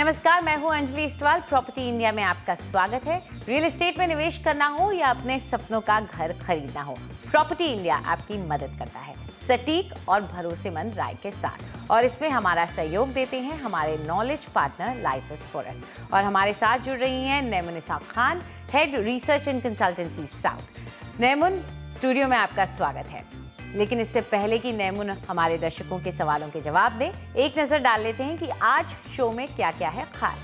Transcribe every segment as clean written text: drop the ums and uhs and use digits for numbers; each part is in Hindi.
नमस्कार, मैं हूं अंजलि इस्टवाल। प्रॉपर्टी इंडिया में आपका स्वागत है। रियल एस्टेट में निवेश करना हो या अपने सपनों का घर खरीदना हो, प्रॉपर्टी इंडिया आपकी मदद करता है सटीक और भरोसेमंद राय के साथ। और इसमें हमारा सहयोग देते हैं हमारे नॉलेज पार्टनर लाइसेंस फॉरेस्ट। और हमारे साथ जुड़ रही हैं Naimun Isaq Khan, head research and consultancy south. Naimun, studio में आपका स्वागत है। लेकिन इससे पहले कि नैमुन हमारे दर्शकों के सवालों के जवाब दे, एक नजर डाल लेते हैं कि आज शो में क्या क्या है खास।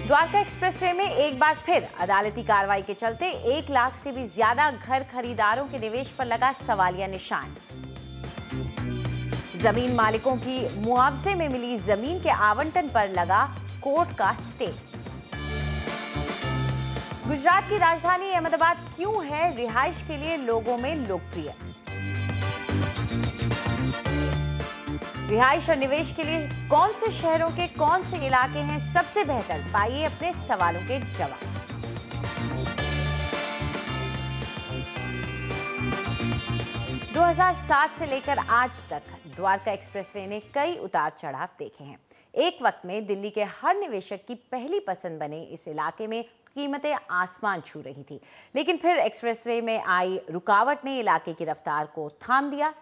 द्वारका एक्सप्रेसवे में एक बार फिर अदालती कार्रवाई के चलते 1 लाख से भी ज्यादा घर खरीदारों के निवेश पर लगा सवालिया निशान। जमीन मालिकों की मुआवजे में मिली जमीन के आवंटन पर लगा कोर्ट का स्टे। गुजरात की राजधानी अहमदाबाद क्यों है रिहाइश के लिए लोगों में लोकप्रिय। रिहाइश और निवेश के लिए कौन से शहरों के कौन से इलाके हैं सबसे बेहतर, पाइए अपने सवालों के जवाब। – 2007 से लेकर आज तक द्वारका एक्सप्रेसवे ने कई उतार चढ़ाव देखे हैं। एक वक्त में दिल्ली के हर निवेशक की पहली पसंद बने इस इलाके में कीमतें आसमान छू रही थी, लेकिन फिर एक्सप्रेसवे में आई रुकावट ने इलाके की रफ्तार को थाम दिया।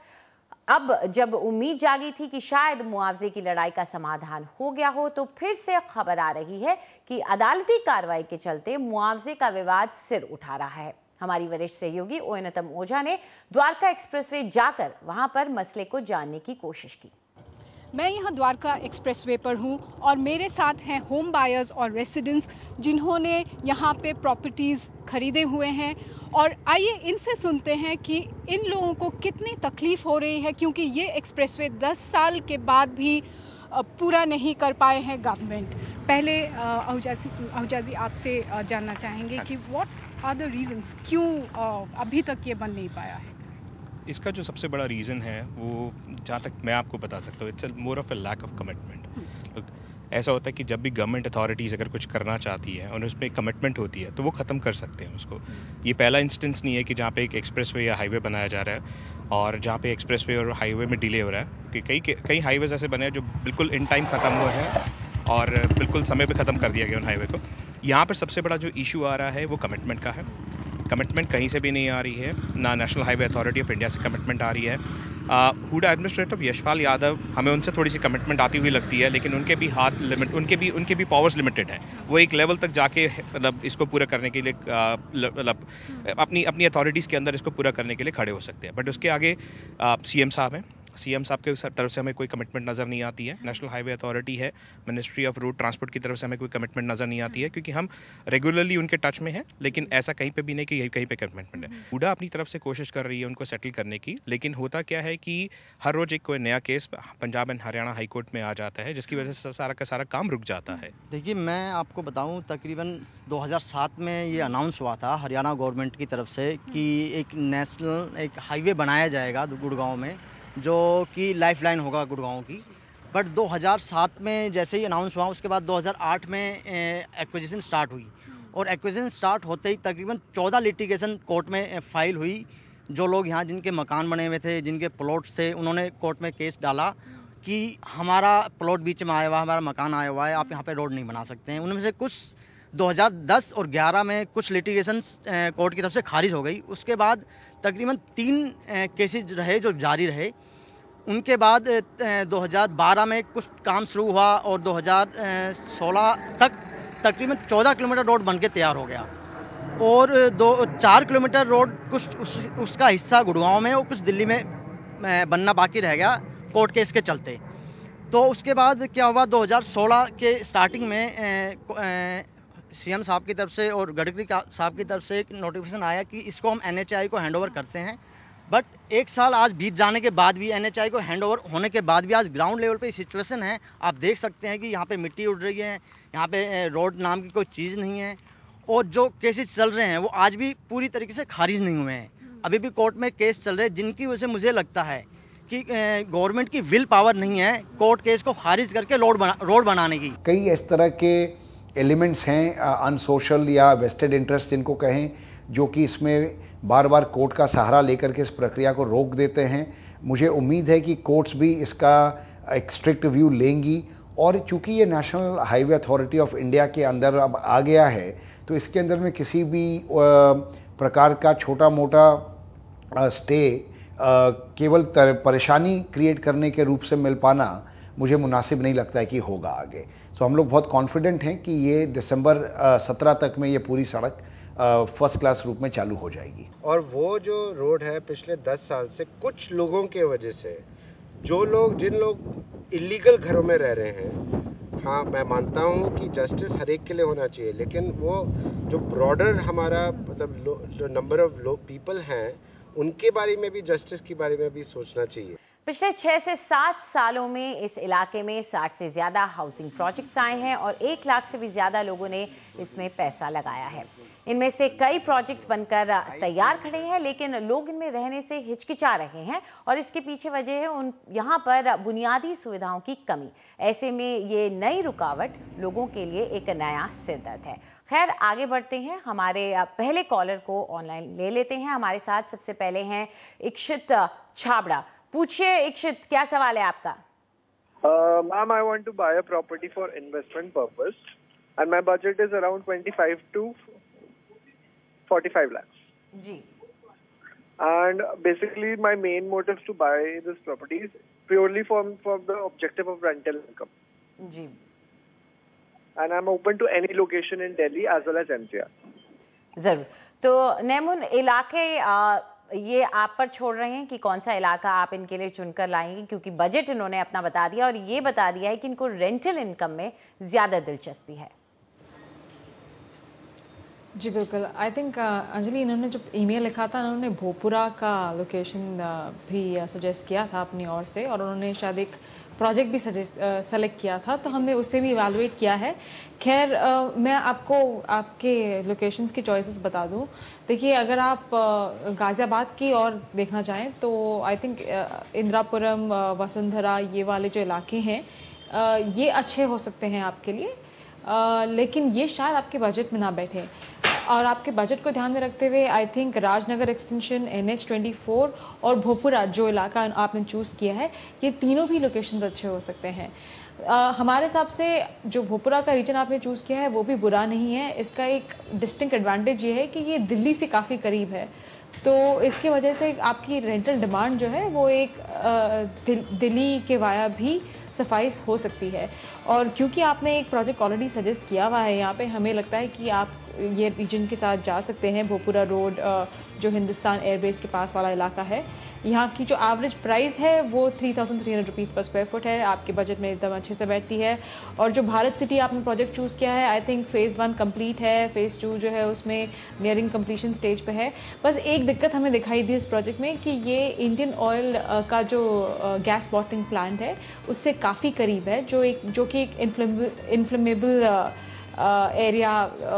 अब जब उम्मीद जागी थी कि शायद मुआवजे की लड़ाई का समाधान हो गया हो, तो फिर से खबर आ रही है कि अदालती कार्रवाई के चलते मुआवजे का विवाद सिर उठा रहा है। हमारी वरिष्ठ सहयोगी ओयनतम ओझा ने द्वारका एक्सप्रेसवे जाकर वहां पर मसले को जानने की कोशिश की। मैं यहाँ द्वारका एक्सप्रेसवे पर हूँ और मेरे साथ हैं होम बायर्स और रेसिडेंट्स जिन्होंने यहाँ पे प्रॉपर्टीज़ खरीदे हुए हैं। और आइए इनसे सुनते हैं कि इन लोगों को कितनी तकलीफ़ हो रही है, क्योंकि ये एक्सप्रेसवे 10 साल के बाद भी पूरा नहीं कर पाए हैं गवर्नमेंट। पहले आहूजा जी आपसे जानना चाहेंगे कि व्हाट आर द रीजंस, क्यों अभी तक ये बन नहीं पाया है। इसका जो सबसे बड़ा रीज़न है वो, जहाँ तक मैं आपको बता सकता हूँ, it's more of a lack of commitment. ऐसा होता है कि जब भी गवर्नमेंट अथॉरिटीज़ अगर कुछ करना चाहती है और उसमें कमिटमेंट होती है तो वो ख़त्म कर सकते हैं उसको। ये पहला इंस्टेंस नहीं है कि जहाँ पे एक एक्सप्रेसवे या हाईवे बनाया जा रहा है और जहाँ पे एक्सप्रेसवे और हाईवे में डिले हो रहा है, कि कई हाईवेज़ ऐसे बने हैं जो बिल्कुल इन टाइम ख़त्म हुए हैं और बिल्कुल समय पर ख़त्म कर दिया गया उन हाईवे को। यहाँ पर सबसे बड़ा जो इशू आ रहा है वो कमिटमेंट का है। कमिटमेंट कहीं से भी नहीं आ रही है, ना national highway authority of India से कमिटमेंट आ रही है। हुडा एडमिनिस्ट्रेटर यशपाल यादव, हमें उनसे थोड़ी सी कमिटमेंट आती हुई लगती है, लेकिन उनके भी हाथ लिमिट, उनके भी पावर्स लिमिटेड हैं। वो एक लेवल तक जाके मतलब इसको पूरा करने के लिए मतलब अपनी अथॉरिटीज़ के अंदर इसको पूरा करने के लिए खड़े हो सकते हैं। बट उसके आगे सीएम साहब हैं, सीएम साहब के तरफ से हमें कोई कमिटमेंट नज़र नहीं आती है। नेशनल हाईवे अथॉरिटी है, मिनिस्ट्री ऑफ रोड ट्रांसपोर्ट की तरफ से हमें कोई कमिटमेंट नज़र नहीं आती है, क्योंकि हम रेगुलरली उनके टच में हैं, लेकिन ऐसा कहीं पे भी नहीं कि यही कहीं पे कमिटमेंट है। हुडा अपनी तरफ से कोशिश कर रही है उनको सेटल करने की, लेकिन होता क्या है कि हर रोज़ एक कोई नया case Punjab and Haryana high court में आ जाता है, जिसकी वजह से सारा का सारा काम रुक जाता है। देखिए, मैं आपको बताऊँ, तकरीबन 2007 में ये अनाउंस हुआ था हरियाणा गवर्नमेंट की तरफ से कि एक नेशनल एक हाईवे बनाया जाएगा गुड़गांव में, जो कि लाइफलाइन होगा गुड़गांव की। बट 2007 में जैसे ही अनाउंस हुआ, उसके बाद 2008 में एक्विजिशन स्टार्ट हुई और एक्विजिशन स्टार्ट होते ही तकरीबन 14 लिटिगेशन कोर्ट में फाइल हुई। जो लोग यहाँ जिनके मकान बने हुए थे, जिनके प्लॉट्स थे, उन्होंने कोर्ट में केस डाला कि हमारा प्लॉट बीच में आया हुआ है, हमारा मकान आया हुआ है, आप यहाँ पे रोड नहीं बना सकते हैं। उनमें से कुछ 2010 और 11 में कुछ लिटिगेशन कोर्ट की तरफ से खारिज हो गई। उसके बाद तकरीबन 3 केसेज रहे जो जारी रहे। उनके बाद 2012 में कुछ काम शुरू हुआ और 2016 तक तकरीबन 14 किलोमीटर रोड बन के तैयार हो गया और 4 किलोमीटर रोड कुछ उसका हिस्सा गुड़गांव में और कुछ दिल्ली में बनना बाकी रह गया कोर्ट केस के चलते। तो उसके बाद क्या हुआ, 2016 के स्टार्टिंग में सीएम साहब की तरफ से और गडकरी साहब की तरफ से एक नोटिफिकेशन आया कि इसको हम एनएचआई को हैंडओवर करते हैं। बट 1 साल आज बीत जाने के बाद भी, एनएचआई को हैंडओवर होने के बाद भी आज ग्राउंड लेवल पे सिचुएशन है, आप देख सकते हैं कि यहाँ पे मिट्टी उड़ रही है, यहाँ पे रोड नाम की कोई चीज़ नहीं है और जो केसेस चल रहे हैं वो आज भी पूरी तरीके से खारिज नहीं हुए हैं। अभी भी कोर्ट में केस चल रहे हैं, जिनकी वजह से मुझे लगता है कि गवर्नमेंट की विल पावर नहीं है कोर्ट केस को खारिज करके रोड बनाने की। कई इस तरह के एलिमेंट्स हैं अनसोशल या वेस्टेड इंटरेस्ट जिनको कहें, जो कि इसमें बार बार कोर्ट का सहारा लेकर के इस प्रक्रिया को रोक देते हैं। मुझे उम्मीद है कि कोर्ट्स भी इसका एक स्ट्रिक्ट व्यू लेंगी और चूंकि ये national highway authority of India के अंदर अब आ गया है, तो इसके अंदर में किसी भी प्रकार का छोटा मोटा स्टे केवल परेशानी क्रिएट करने के रूप से मिल पाना मुझे मुनासिब नहीं लगता है कि होगा आगे। सो हम लोग बहुत कॉन्फिडेंट हैं कि ये दिसंबर 17 तक में ये पूरी सड़क फर्स्ट क्लास रूप में चालू हो जाएगी। और वो जो रोड है पिछले 10 साल से कुछ लोगों के वजह से, जिन लोग इलीगल घरों में रह रहे हैं, हाँ मैं मानता हूँ कि जस्टिस हर एक के लिए होना चाहिए, लेकिन वो जो ब्रॉडर हमारा मतलब जो नंबर ऑफ पीपल हैं उनके बारे में भी, जस्टिस के बारे में भी सोचना चाहिए। पिछले 6 से 7 सालों में इस इलाके में 60 से ज़्यादा हाउसिंग प्रोजेक्ट्स आए हैं और 1 लाख से भी ज़्यादा लोगों ने इसमें पैसा लगाया है। इनमें से कई प्रोजेक्ट्स बनकर तैयार खड़े हैं, लेकिन लोग इनमें रहने से हिचकिचा रहे हैं और इसके पीछे वजह है यहाँ पर बुनियादी सुविधाओं की कमी। ऐसे में ये नई रुकावट लोगों के लिए एक नया सिरदर्द है। खैर, आगे बढ़ते हैं, हमारे पहले कॉलर को ऑनलाइन ले लेते हैं। हमारे साथ सबसे पहले हैं इक्षित छाबड़ा। पूछिए इक्षित, क्या सवाल है आपका? Ma'am, I want to buy a property for investment purpose and my budget is around 25 to 45 lakhs. Ji. And basically my main motive to buy this property is purely for the objective of rental income. Ji. And I'm open to any location in Delhi as well as NCR. जरूर। तो नेमुन, इलाके ये आप पर छोड़ रहे हैं कि कौन सा इलाका आप इनके लिए चुनकर लाएंगे, क्योंकि बजट इन्होंने अपना बता दिया और ये बता दिया है कि इनको रेंटल इनकम में ज़्यादा दिलचस्पी है। जी बिल्कुल, आई थिंक अंजलि, इन्होंने जो ईमेल लिखा था उन्होंने भोपुरा का लोकेशन भी सजेस्ट किया था अपनी ओर से, और उन्होंने शायद एक प्रोजेक्ट भी सेलेक्ट किया था, तो हमने उससे भी इवैल्यूएट किया है। खैर, मैं आपको आपके लोकेशंस की चॉइसेस बता दूं। देखिए, अगर आप गाज़ियाबाद की ओर देखना चाहें तो आई थिंक इंदिरापुरम, वसुंधरा, ये वाले जो इलाके हैं ये अच्छे हो सकते हैं आपके लिए, लेकिन ये शायद आपके बजट में ना बैठे। और आपके बजट को ध्यान में रखते हुए I think Rajnagar extension, NH24 और भोपुरा जो इलाका आपने चूज़ किया है, ये तीनों भी लोकेशंस अच्छे हो सकते हैं। हमारे हिसाब से जो भोपुरा का रीजन आपने चूज़ किया है वो भी बुरा नहीं है। इसका एक डिस्टिंक्ट एडवांटेज ये है कि ये दिल्ली से काफ़ी करीब है, तो इसके वजह से आपकी रेंटल डिमांड जो है वो एक दिल्ली के वाया भी सफाइस हो सकती है। और क्योंकि आपने एक प्रोजेक्ट ऑलरेडी सजेस्ट किया हुआ है यहाँ पे, हमें लगता है कि आप ये रीजन के साथ जा सकते हैं। भोपुरा रोड जो हिंदुस्तान एयरबेस के पास वाला इलाका है, यहाँ की जो एवरेज प्राइस है वो 3,300 रुपीज़ पर स्क्वायर फुट है, आपके बजट में एकदम अच्छे से बैठती है। और जो भारत सिटी आपने प्रोजेक्ट चूज़ किया है, आई थिंक फ़ेज़ 1 कंप्लीट है, फ़ेज़ 2 जो है उसमें नियरिंग कंप्लीशन स्टेज पे है। बस एक दिक्कत हमें दिखाई दी इस प्रोजेक्ट में कि ये इंडियन ऑयल का जो गैस बॉटलिंग प्लांट है उससे काफ़ी करीब है, जो कि एक इन्फ्लेमेबल एरिया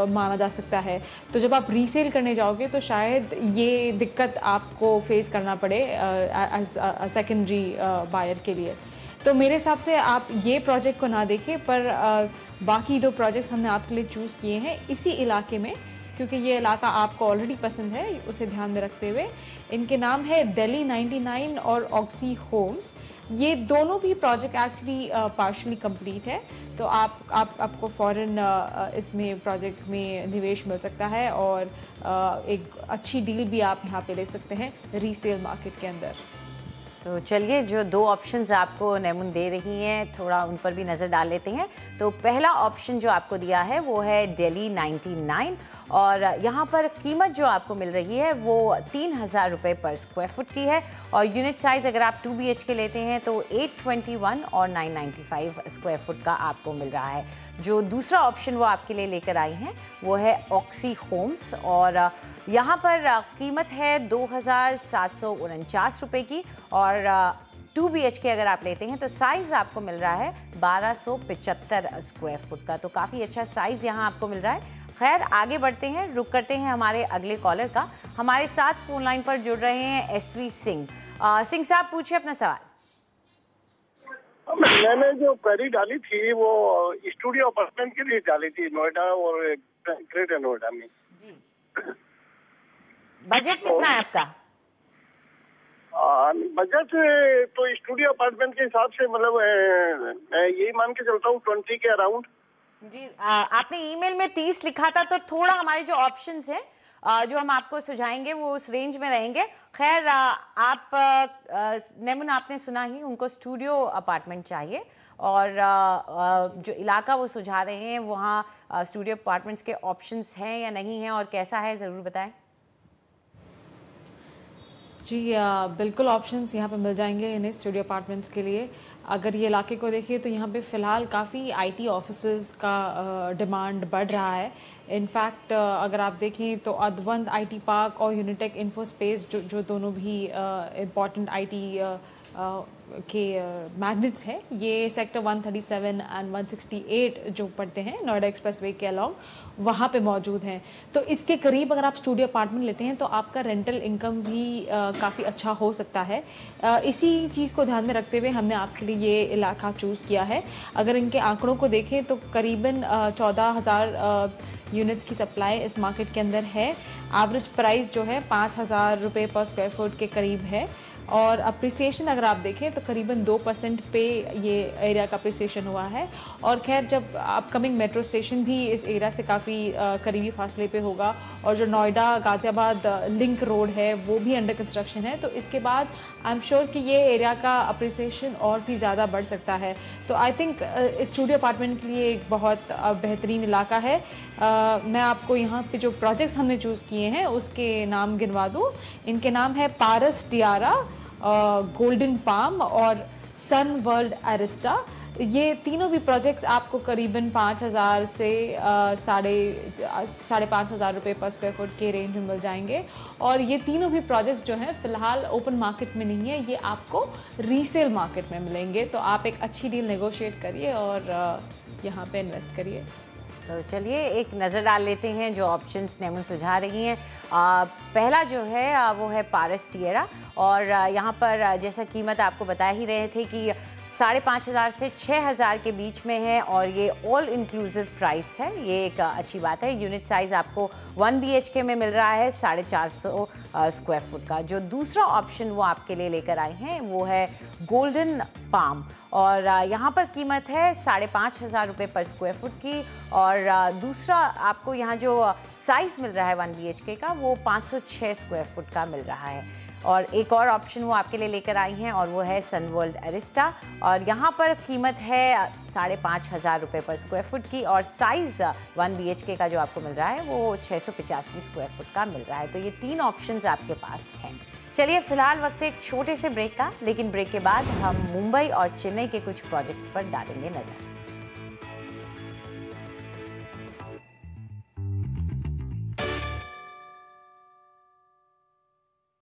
माना जा सकता है। तो जब आप रीसेल करने जाओगे तो शायद ये दिक्कत आपको फेस करना पड़े एज सेकेंडरी बायर के लिए। तो मेरे हिसाब से आप ये प्रोजेक्ट को ना देखें, पर बाकी 2 प्रोजेक्ट्स हमने आपके लिए चूज़ किए हैं इसी इलाके में, क्योंकि ये इलाका आपको ऑलरेडी पसंद है, उसे ध्यान में रखते हुए। इनके नाम है दिल्ली 99 और ऑक्सी होम्स। ये दोनों भी प्रोजेक्ट एक्चुअली पार्शली कंप्लीट है, तो आपको फ़ौरन इसमें प्रोजेक्ट में निवेश मिल सकता है और एक अच्छी डील भी आप यहाँ पे ले सकते हैं रीसेल मार्केट के अंदर। तो चलिए, जो 2 ऑप्शंस आपको नेमुन दे रही हैं थोड़ा उन पर भी नज़र डाल लेते हैं। तो पहला ऑप्शन जो आपको दिया है वो है दिल्ली 99 और यहाँ पर कीमत जो आपको मिल रही है वो 3,000 रुपये पर स्क्वायर फुट की है और यूनिट साइज़ अगर आप 2 BHK लेते हैं तो 821 और 995 स्क्वायर फुट का आपको मिल रहा है। जो दूसरा ऑप्शन वो आपके लिए लेकर आई हैं वो है ऑक्सी होम्स और यहाँ पर कीमत है 2,749 रुपये की और 2 BHK अगर आप लेते हैं तो साइज़ आपको मिल रहा है 1275 स्क्वायर फुट का। तो काफ़ी अच्छा साइज़ यहाँ आपको मिल रहा है। खैर, आगे बढ़ते हैं, रुक करते हैं हमारे अगले कॉलर का। हमारे साथ फोन लाइन पर जुड़ रहे हैं SV सिंह। सिंह साहब, पूछिए अपना सवाल। मैंने जो क्वेरी डाली थी वो स्टूडियो अपार्टमेंट के लिए डाली थी, नोएडा और ग्रेटर नोएडा में। जी। बजट कितना है आपका? बजट तो स्टूडियो अपार्टमेंट के हिसाब से मतलब मैं यही मान के चलता हूँ 20 के अराउंड। जी, आपने ईमेल में 30 लिखा था, तो थोड़ा हमारे जो ऑप्शंस हैं जो हम आपको सुझाएंगे वो उस रेंज में रहेंगे। खैर, आप नेमुन आपने सुना ही, उनको स्टूडियो अपार्टमेंट चाहिए और जो इलाका वो सुझा रहे हैं वहाँ स्टूडियो अपार्टमेंट्स के ऑप्शंस हैं या नहीं हैं और कैसा है, ज़रूर बताएं। जी बिल्कुल, ऑप्शंस यहाँ पे मिल जाएंगे इन्हें स्टूडियो अपार्टमेंट्स के लिए। अगर ये इलाके को देखिए तो यहाँ पे फ़िलहाल काफ़ी आईटी ऑफिसेज़ का डिमांड बढ़ रहा है। इनफैक्ट अगर आप देखें तो अद्वंत आईटी पार्क और यूनिटेक इन्फो स्पेस जो दोनों भी इम्पॉर्टेंट आईटी के मैग्नेट्स हैं, ये सेक्टर 137 एंड 168 जो पड़ते हैं नोएडा एक्सप्रेसवे के अलॉन्ग, वहाँ पे मौजूद हैं। तो इसके करीब अगर आप स्टूडियो अपार्टमेंट लेते हैं तो आपका रेंटल इनकम भी काफ़ी अच्छा हो सकता है। इसी चीज़ को ध्यान में रखते हुए हमने आपके लिए ये इलाका चूज़ किया है। अगर इनके आंकड़ों को देखें तो करीबन 14,000 यूनिट्स की सप्लाई इस मार्केट के अंदर है। एवरेज प्राइस जो है 5,000 रुपये पर स्क्वायर फुट के करीब है और अप्रिसिएशन अगर आप देखें तो करीबन 2% पे ये एरिया का अप्रिसिएशन हुआ है। और खैर, जब अपकमिंग मेट्रो स्टेशन भी इस एरिया से काफ़ी करीबी फासले पे होगा और जो नोएडा गाज़ियाबाद लिंक रोड है वो भी अंडर कंस्ट्रक्शन है, तो इसके बाद आई एम श्योर कि ये एरिया का अप्रिसिएशन और भी ज़्यादा बढ़ सकता है। तो आई थिंक स्टूडियो अपार्टमेंट के लिए एक बहुत बेहतरीन इलाका है। मैं आपको यहाँ पे जो प्रोजेक्ट्स हमने चूज़ किए हैं उसके नाम गिनवा दूँ। इनके नाम है पारस टियारा, गोल्डन पाम और सन वर्ल्ड एरिस्टा। ये तीनों भी प्रोजेक्ट्स आपको करीबन 5,000 से 5,500 रुपये पर स्क्वायर फुट के रेंज में मिल जाएंगे। और ये तीनों भी प्रोजेक्ट्स जो हैं फ़िलहाल ओपन मार्केट में नहीं है, ये आपको रीसेल मार्केट में मिलेंगे। तो आप एक अच्छी डील नेगोशिएट करिए और यहाँ पे इन्वेस्ट करिए। तो चलिए एक नज़र डाल लेते हैं जो ऑप्शंस नेमुन सुझा रही हैं। पहला जो है वो है पारस टिएरा और यहाँ पर जैसा कीमत आपको बता ही रहे थे कि 5,500 से 6,000 के बीच में है और ये ऑल इंक्लूसिव प्राइस है। ये एक अच्छी बात है। यूनिट साइज़ आपको 1 BHK में मिल रहा है 450 स्क्वायर फुट का। जो दूसरा ऑप्शन वो आपके लिए लेकर आए हैं वो है गोल्डन पाम और यहाँ पर कीमत है 5,500 रुपये पर स्क्वायर फुट की। और दूसरा आपको यहाँ जो साइज़ मिल रहा है 1 BHK का वो 506 स्क्वायर फुट का मिल रहा है। और एक और ऑप्शन वो आपके लिए लेकर आई हैं और वो है सन वर्ल्ड एरिस्टा और यहाँ पर कीमत है 5,500 रुपये पर स्क्वायर फुट की और साइज़ 1 BHK का जो आपको मिल रहा है वो 685 स्क्वायर फुट का मिल रहा है। तो ये तीन ऑप्शंस आपके पास हैं। चलिए फिलहाल वक्त एक छोटे से ब्रेक का, लेकिन ब्रेक के बाद हम मुंबई और चेन्नई के कुछ प्रोजेक्ट्स पर डालेंगे नज़र।